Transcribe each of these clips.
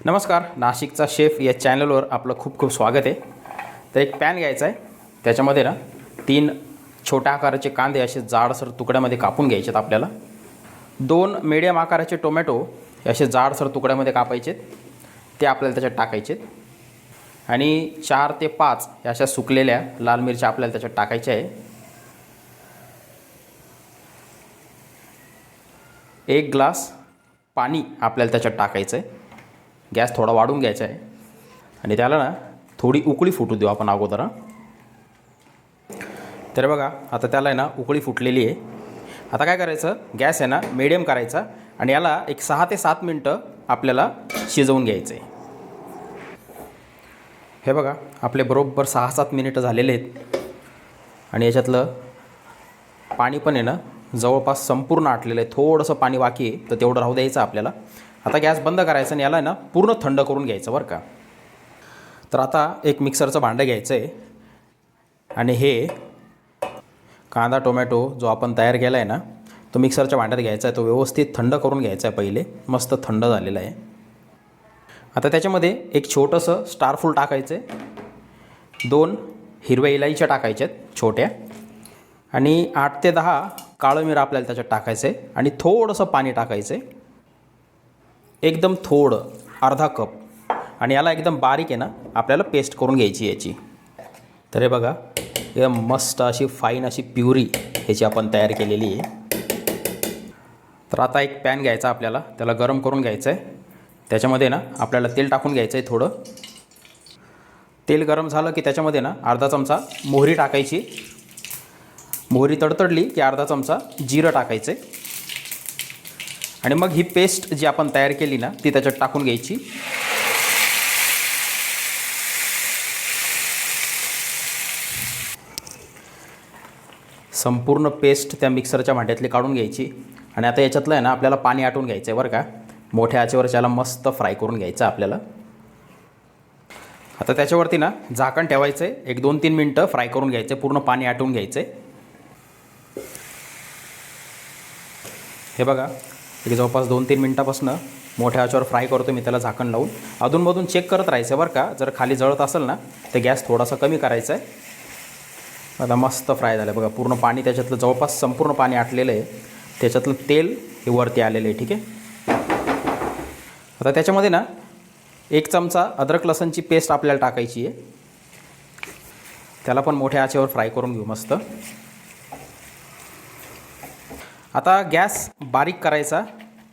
नमस्कार, नाशिकचा शेफ या चॅनलवर आपलं खूप खूप स्वागत आहे. तर एक पॅन घ्यायचा आहे, त्याच्यामध्ये ना 3 छोट्या आकाराचे कांदे असे जाडसर तुकड्यामध्ये कापून घ्यायचे आहेत आपल्याला. 2 मीडियम आकाराचे टोमॅटो असे जाडसर तुकड्यामध्ये कापायचे, ते आपल्याला त्याच्यात टाकायचे. आणि 4 ते 5 अशा सुकलेल्या लाल मिरच्या आपल्याला त्याच्यात टाकायच्या आहे. 1 ग्लास पाणी आपल्याला त्याच्यात टाकायचं आहे. गॅस थोडा वाढून घ्यायचा आहे आणि त्याला ना थोडी उकळी फुटू देऊ आपण अगोदर. तर बघा, आता त्याला आहे ना उकळी फुटलेली आहे. आता काय करायचं, गॅस आहे ना मीडियम करायचा आणि याला एक 6 ते 7 मिनटं आपल्याला शिजवून घ्यायचं आहे. हे बघा, आपले बरोबर 6-7 मिनिटं झालेले आहेत आणि याच्यातलं पाणी पण आहे ना जवळपास संपूर्ण आटलेलं आहे. थोडंसं पाणी बाकी आहे, तर तेवढं राहू द्यायचं आपल्याला. आता गॅस बंद करायचा आणि याला ना पूर्ण थंड करून घ्यायचं बरं का. तर आता एक मिक्सरचं भांडं घ्यायचं आहे आणि हे कांदा टोमॅटो जो आपण तयार केला आहे ना, तो मिक्सरच्या भांड्यात घ्यायचा आहे. तो व्यवस्थित थंड करून घ्यायचा आहे पहिले. मस्त थंड झालेला आहे. आता त्याच्यामध्ये एक छोटंसं स्टारफूल टाकायचं आहे, 2 हिरव्या इलायच्या टाकायच्या आहेत छोट्या, आणि 8 ते 10 काळं मिरं आपल्याला त्याच्यात टाकायचं आहे आणि थोडंसं पाणी टाकायचं आहे, एकदम थोडं, अर्धा कप. आणि याला एकदम बारीक आहे ना आपल्याला पेस्ट करून घ्यायची याची. तर हे बघा, एकदम मस्त अशी फाईन अशी प्युरी ह्याची आपण तयार केलेली आहे. तर आता एक पॅन घ्यायचा आपल्याला, त्याला गरम करून घ्यायचं आहे. त्याच्यामध्ये ना आपल्याला तेल टाकून घ्यायचं आहे थोडं. तेल गरम झालं की त्याच्यामध्ये ना अर्धा चमचा मोहरी टाकायची. मोहरी तडतडली की अर्धा चमचा जिरं टाकायचं आहे आणि मग ही पेस्ट जी आपण तयार केली ना ती त्याच्यात टाकून घ्यायची. संपूर्ण पेस्ट त्या मिक्सरच्या भांड्यातली काढून घ्यायची आणि आता याच्यातलं आहे ना आपल्याला पाणी आटून घ्यायचं आहे बरं का. मोठ्या आचेवर त्याला मस्त फ्राय करून घ्यायचं आपल्याला. आता त्याच्यावरती ना झाकण ठेवायचं आहे, एक 2-3 मिनटं फ्राय करून घ्यायचं आहे, पूर्ण पाणी आटून घ्यायचं आहे. हे बघा, एक जवळपास 2-3 मिनटापासून मोठ्या आचेवर फ्राय करतो मी त्याला झाकण लावून. अधूनमधून चेक करत राहायचं बरं का. जर खाली जळत असेल ना तर गॅस थोडासा कमी करायचा आहे. आता मस्त फ्राय झालं बघा. पूर्ण पाणी त्याच्यातलं जवळपास संपूर्ण पाणी आटलेलं आहे. त्याच्यातलं तेल हे वरती आलेलं आहे. ठीक आहे. आता त्याच्यामध्ये ना 1 चमचा अद्रक लसणची पेस्ट आपल्याला टाकायची आहे. त्याला पण मोठ्या आचेवर फ्राय करून घेऊ मस्त. आता गॅस बारीक करायचा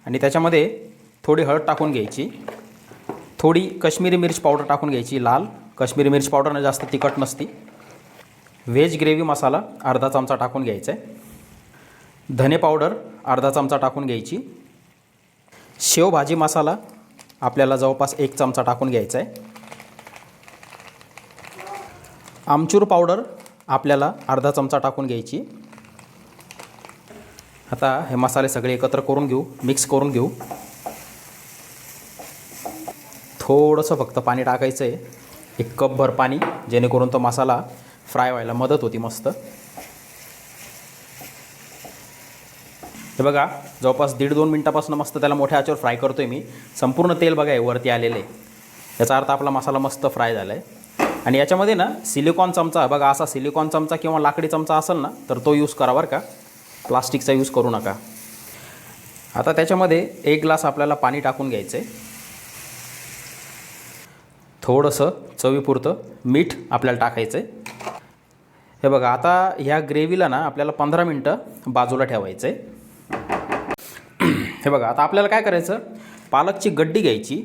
आणि त्याच्यामध्ये थोडी हळद टाकून घ्यायची, थोडी काश्मीरी मिर्च पावडर टाकून घ्यायची, लाल काश्मीरी मिर्च पावडरनं जास्त तिखट नसती. व्हेज ग्रेव्ही मसाला अर्धा चमचा टाकून घ्यायचा आहे. धने पावडर अर्धा चमचा टाकून घ्यायची. शेवभाजी मसाला आपल्याला जवळपास 1 चमचा टाकून घ्यायचा आहे. आमचूर पावडर आपल्याला अर्धा चमचा टाकून घ्यायची. आता हे मसाले सगळे एकत्र करून घेऊ, मिक्स करून घेऊ. थोडंसं फक्त पाणी टाकायचं आहे, 1 कपभर पाणी, जेणेकरून तो मसाला फ्राय व्हायला मदत होती मस्त. हे बघा, जवळपास 1.5-2 मिनटापासून मस्त त्याला मोठ्या आचेवर फ्राय करतो आहे मी. संपूर्ण तेल बघा आहे वरती आलेलं आहे. याचा अर्थ आपला मसाला मस्त फ्राय झाला आहे. आणि याच्यामध्ये ना सिलिकॉन चमचा बघा, असा सिलिकॉन चमचा किंवा लाकडी चमचा असेल ना तर तो यूज करा बरं का. प्लास्टिकचा यूज करू नका. आता त्याच्यामध्ये 1 ग्लास आपल्याला पाणी टाकून घ्यायचं आहे. थोडंसं चवीपुरतं मीठ आपल्याला टाकायचं आहे. हे बघा, आता ह्या ग्रेव्हीला ना आपल्याला 15 मिनटं बाजूला ठेवायचं आहे. हे बघा, आता आपल्याला काय करायचं, पालकची गड्डी घ्यायची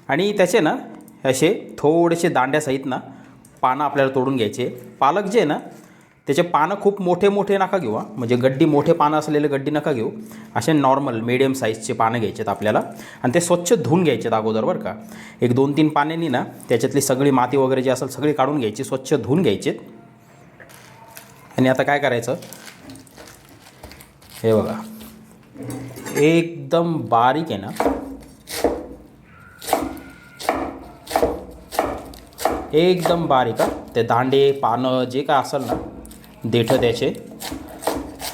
आणि त्याचे ना असे थोडेसे दांड्यासहित ना पानं आपल्याला तोडून घ्यायचे. पालक जे आहे ना त्याचे पानं खूप मोठे मोठे नका घेऊ, म्हणजे गड्डी मोठे पानं असलेले गड्डी नका घेऊ. असे नॉर्मल मीडियम साईजचे पानं घ्यायचे आहेत आपल्याला आणि ते स्वच्छ धुवून घ्यायचे आहेत अगोदर बरं का. एक 2-3 पाण्यानी ना त्याच्यातली सगळी माती वगैरे जी असेल सगळी काढून घ्यायची, स्वच्छ धुवून घ्यायचे. आणि आता काय करायचं, हे बघा, एकदम बारीक आहे ना एकदम बारीक, ते दांडे पानं जे काय असेल ना देठं त्याचे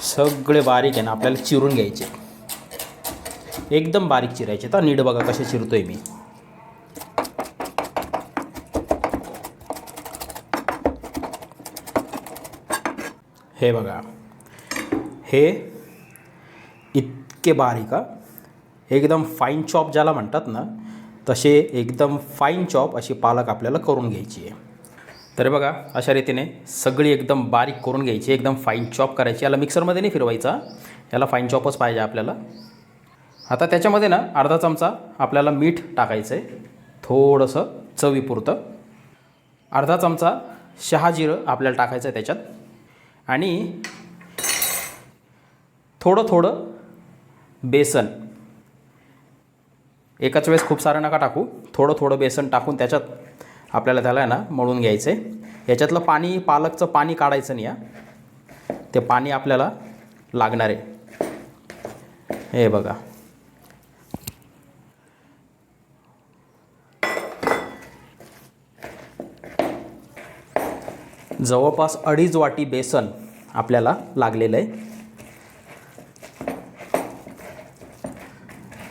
सगळे बारीक आहे ना आपल्याला चिरून घ्यायचे. एकदम बारीक चिरायचे. तर नीट बघा कसे चिरतोय मी. हे बघा, हे इतके बारीक, एकदम फाईन चॉप ज्याला म्हणतात ना, तसे एकदम फाईन चॉप अशी पालक आपल्याला करून घ्यायची आहे. तर बघा, अशा रीतीने सगळी एकदम बारीक करून घ्यायची, एकदम फाईन चॉप करायची. याला मिक्सरमध्ये नाही फिरवायचा, याला फाईन चॉपच पाहिजे आपल्याला. आता त्याच्यामध्ये ना अर्धा चमचा आपल्याला मीठ टाकायचं आहे, थोडंसं चवीपुरतं. अर्धा चमचा शहाजिरं आपल्याला टाकायचं आहे त्याच्यात, आणि थोडं बेसन. एकाच वेळेस खूप सारं नका टाकू, थोडं बेसन टाकून त्याच्यात आपल्याला त्याला ना मळून घ्यायचं आहे. याच्यातलं पाणी, पालकचं पाणी काढायचं नाही. ते पाणी आपल्याला लागणार आहे. हे बघा, जवळपास 2.5 वाटी बेसन आपल्याला लागलेलं आहे.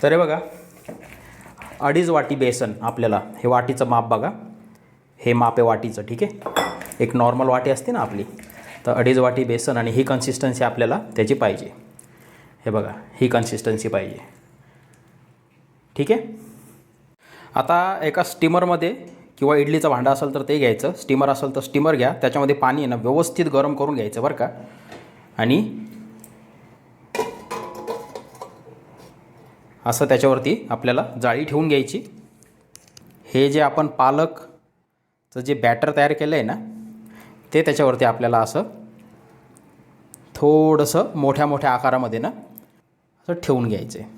तर हे बघा, 2.5 वाटी बेसन आपल्याला, हे वाटीचं माप बघा, हे माप आहे वाटीचं, ठीक आहे. एक नॉर्मल वाटी असते ना आपली, तर 2.5 वाटी बेसन, आणि ही कन्सिस्टन्सी आपल्याला त्याची पाहिजे. हे बघा, ही कन्सिस्टन्सी पाहिजे, ठीक आहे. आता एका स्टीमरमध्ये किंवा इडलीचं भांडं असेल तर ते घ्यायचं, स्टीमर असेल तर स्टीमर घ्या. त्याच्यामध्ये पाणी आहे ना व्यवस्थित गरम करून घ्यायचं बरं का. आणि असं त्याच्यावरती आपल्याला जाळी ठेवून घ्यायची. हे जे आपण पालकचं जे बॅटर तयार केलं आहे ना, ते त्याच्यावरती आपल्याला असं थोडंसं मोठ्या आकारामध्ये ना असं ठेवून घ्यायचं आहे.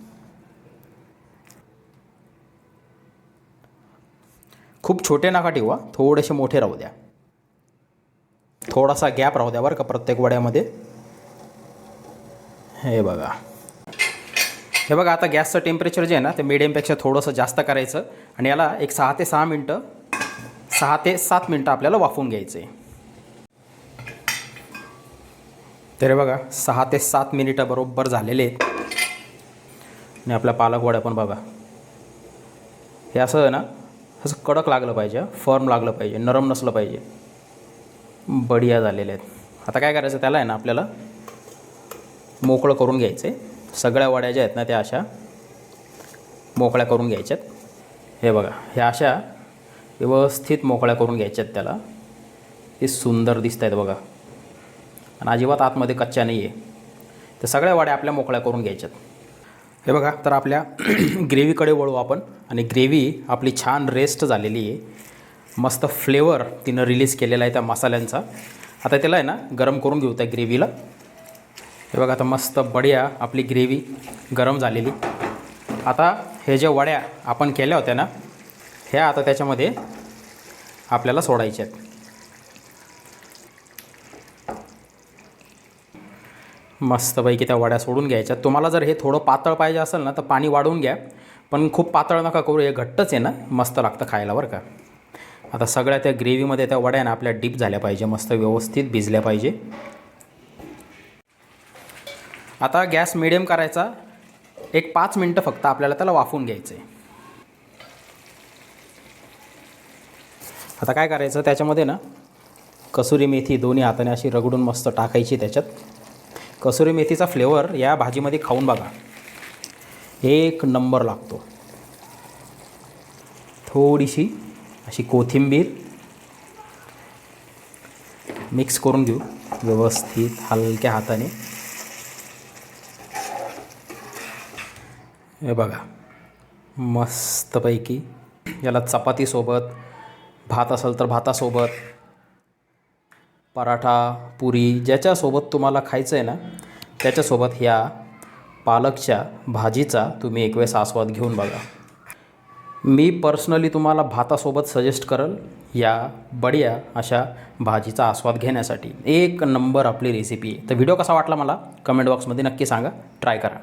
खूप छोटे नका ठेवा, थोडेसे मोठे राहू द्या. थोडासा गॅप राहू द्या बरं का प्रत्येक वड्यामध्ये. हे बघा, हे बघा, आता गॅसचं टेम्परेचर जे आहे ना ते मिडियमपेक्षा थोडंसं जास्त करायचं, आणि याला एक 6 ते 7 मिनटं आपल्याला वाफवून घ्यायचं आहे. तर बघा, 6 ते 7 मिनिटं बरोबर झालेले आहेत. आणि आपल्या पालक वड्या पण बघा, हे असं आहे ना, असं कडक लागलं पाहिजे, फर्म लागलं पाहिजे, नरम नसलं पाहिजे. बढिया झालेले आहेत. आता काय करायचं, त्याला आहे ना आपल्याला मोकळं करून घ्यायचं आहे. सगळ्या वड्या ज्या आहेत ना त्या अशा मोकळ्या करून घ्यायच्यात. हे बघा, ह्या अशा व्यवस्थित मोकळ्या करून घ्यायच्यात त्याला. ते सुंदर दिसत आहेत बघा, आणि अजिबात आतमध्ये कच्च्या नाही आहे. तर सगळ्या वड्या आपल्या मोकळ्या करून घ्यायच्यात. हे बघा, तर आपल्या ग्रेव्हीकडे वळू आपण. आणि ग्रेव्ही आपली छान रेस्ट झालेली आहे, मस्त फ्लेवर तिनं रिलीज केलेला आहे त्या मसाल्यांचा. आता त्याला आहे ना गरम करून घेऊ त्या ग्रेव्हीला. हे बघा, आता मस्त बढिया आपली ग्रेव्ही गरम झालेली. आता हे ज्या वड्या आपण केल्या होत्या ना, ह्या आता त्याच्यामध्ये आपल्याला सोडायच्या आहेत. मस्तपैकी त्या वड्या सोडून घ्यायच्या. तुम्हाला जर हे थोडं पातळ पाहिजे असेल ना तर पाणी वाढवून घ्या, पण खूप पातळ नका करू, हे घट्टच आहे ना, मस्त लागतं खायला बरं का. आता सगळ्या त्या ग्रेव्हीमध्ये त्या वड्या ना आपल्या डीप झाल्या पाहिजे, मस्त व्यवस्थित भिजल्या पाहिजे. आता गॅस मिडियम करायचा, एक 5 मिनटं फक्त आपल्याला त्याला वाफवून घ्यायचं आहे. आता काय करायचं, त्याच्यामध्ये ना कसुरी मेथी दोन्ही हाताने अशी रगडून मस्त टाकायची त्याच्यात. कसुरी मेथीचा फ्लेवर या भाजीमध्ये खाऊन बघा, एक नंबर लागतो. थोडीशी अशी कोथिंबीर मिक्स करून घेऊ व्यवस्थित हलक्या हाताने. हे बघा, मस्तपैकी याला चपातीसोबत, भात असेल तर भातासोबत, पराठा, पुरी, ज्याच्यासोबत तुम्हाला खायचं आहे ना त्याच्यासोबत ह्या पालकच्या भाजीचा तुम्ही एक वेळेस आस्वाद घेऊन बघा. मी पर्सनली तुम्हाला भातासोबत सजेस्ट करेल या बढिया अशा भाजीचा आस्वाद घेण्यासाठी. एक नंबर आपली रेसिपी आहे. तर व्हिडिओ कसा वाटला मला कमेंट बॉक्समध्ये नक्की सांगा, ट्राय करा.